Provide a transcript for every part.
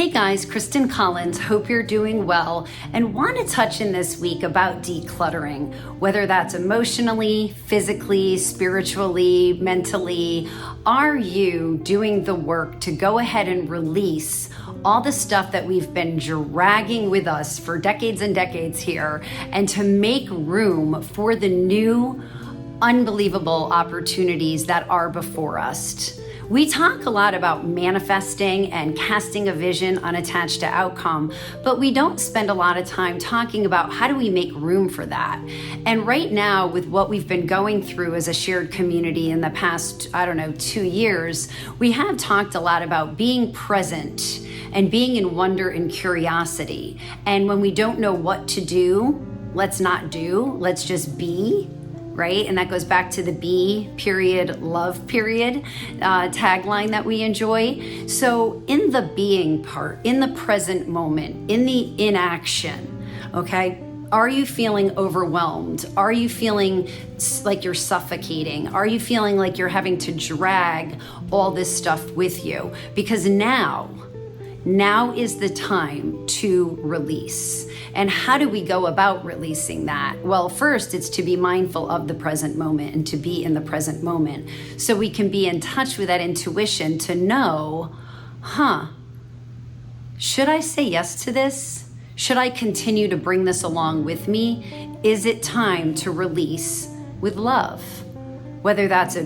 Hey guys, Kristen Collins, hope you're doing well and want to touch in this week about decluttering, whether that's emotionally, physically, spiritually, mentally. Are you doing the work to go ahead and release all the stuff that we've been dragging with us for decades and decades here, and to make room for the new, unbelievable opportunities that are before us? We talk a lot about manifesting and casting a vision unattached to outcome, but we don't spend a lot of time talking about how do we make room for that. And right now, with what we've been going through as a shared community in the past, 2 years, we have talked a lot about being present and being in wonder and curiosity. And when we don't know what to do, let's not do, let's just be. Right? And that goes back to the be period, love period tagline that we enjoy. So in the being part, in the present moment, in the inaction, okay? Are you feeling overwhelmed? Are you feeling like you're suffocating? Are you feeling like you're having to drag all this stuff with you? Because now is the time to release. And how do we go about releasing that? Well, first, it's to be mindful of the present moment and to be in the present moment. So we can be in touch with that intuition to know, should I say yes to this? Should I continue to bring this along with me? Is it time to release with love? Whether that's a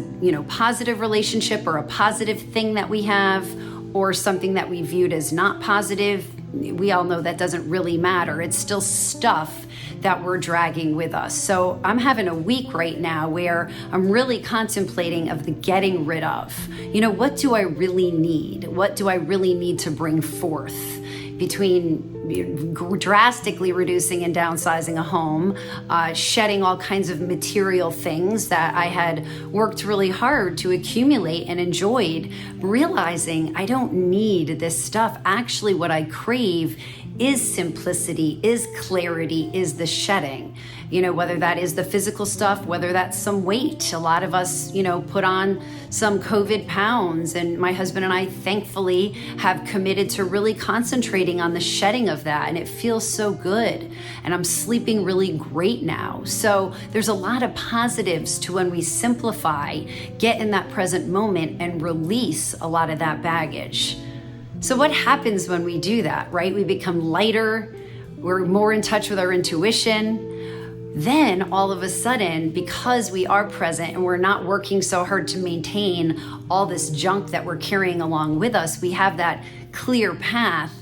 positive relationship or a positive thing that we have, or something that we viewed as not positive, we all know that doesn't really matter. It's still stuff that we're dragging with us. So I'm having a week right now where I'm really contemplating of the getting rid of. What do I really need? What do I really need to bring forth? Between drastically reducing and downsizing a home, shedding all kinds of material things that I had worked really hard to accumulate and enjoyed, realizing I don't need this stuff. Actually, what I crave is simplicity, is clarity, is the shedding. Whether that is the physical stuff, whether that's some weight. A lot of us, put on some COVID pounds, and my husband and I thankfully have committed to really concentrating on the shedding of that, and it feels so good. And I'm sleeping really great now. So there's a lot of positives to when we simplify, get in that present moment, and release a lot of that baggage. So what happens when we do that, right? We become lighter, we're more in touch with our intuition. Then all of a sudden, because we are present and we're not working so hard to maintain all this junk that we're carrying along with us, we have that clear path.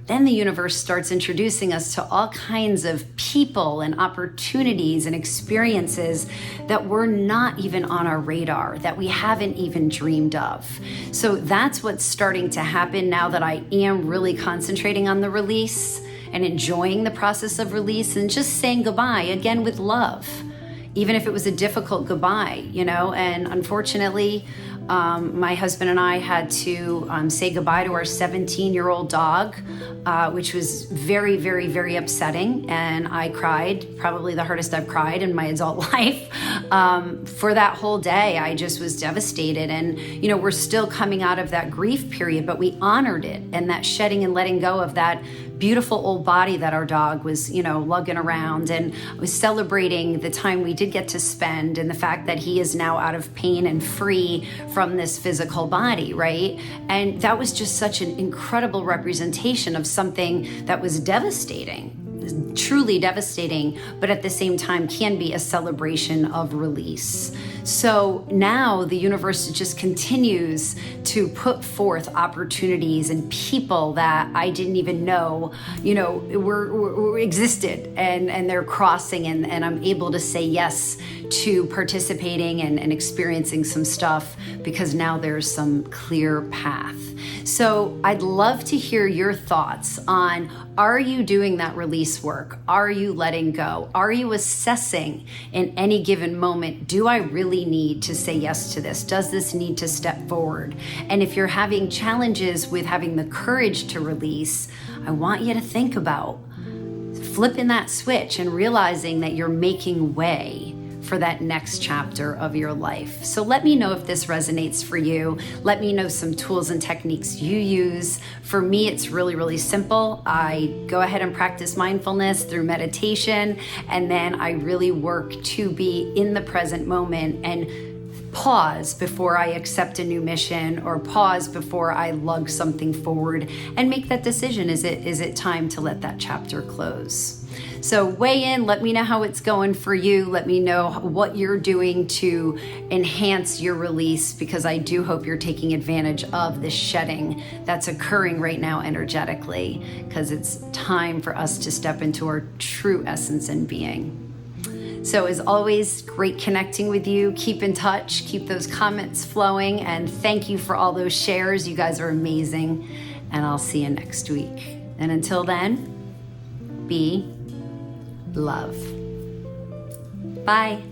Then the universe starts introducing us to all kinds of people and opportunities and experiences that were not even on our radar, that we haven't even dreamed of. So that's what's starting to happen now that I am really concentrating on the release and enjoying the process of release and just saying goodbye again with love, even if it was a difficult goodbye, and unfortunately, my husband and I had to say goodbye to our 17-year-old dog, which was very, very, very upsetting. And I cried, probably the hardest I've cried in my adult life. For that whole day, I just was devastated. And, we're still coming out of that grief period, but we honored it, and that shedding and letting go of that beautiful old body that our dog was, lugging around, and was celebrating the time we did get to spend and the fact that he is now out of pain and free from this physical body, right? And that was just such an incredible representation of something that was devastating, truly devastating, but at the same time can be a celebration of release. So now the universe just continues to put forth opportunities and people that I didn't even know, were existed, and they're crossing, and I'm able to say yes to participating and experiencing some stuff because now there's some clear path. So I'd love to hear your thoughts on, are you doing that release work? Are you letting go? Are you assessing in any given moment, do I really need to say yes to this? Does this need to step forward? And if you're having challenges with having the courage to release, I want you to think about flipping that switch and realizing that you're making way for that next chapter of your life. So let me know if this resonates for you. Let me know some tools and techniques you use. For me, it's really, really simple. I go ahead and practice mindfulness through meditation, and then I really work to be in the present moment and pause before I accept a new mission, or pause before I lug something forward and make that decision. Is it time to let that chapter close? So weigh in, let me know how it's going for you. Let me know what you're doing to enhance your release, because I do hope you're taking advantage of the shedding that's occurring right now energetically, because it's time for us to step into our true essence and being. So as always, great connecting with you. Keep in touch, keep those comments flowing, and thank you for all those shares. You guys are amazing, and I'll see you next week. And until then, be love. Bye.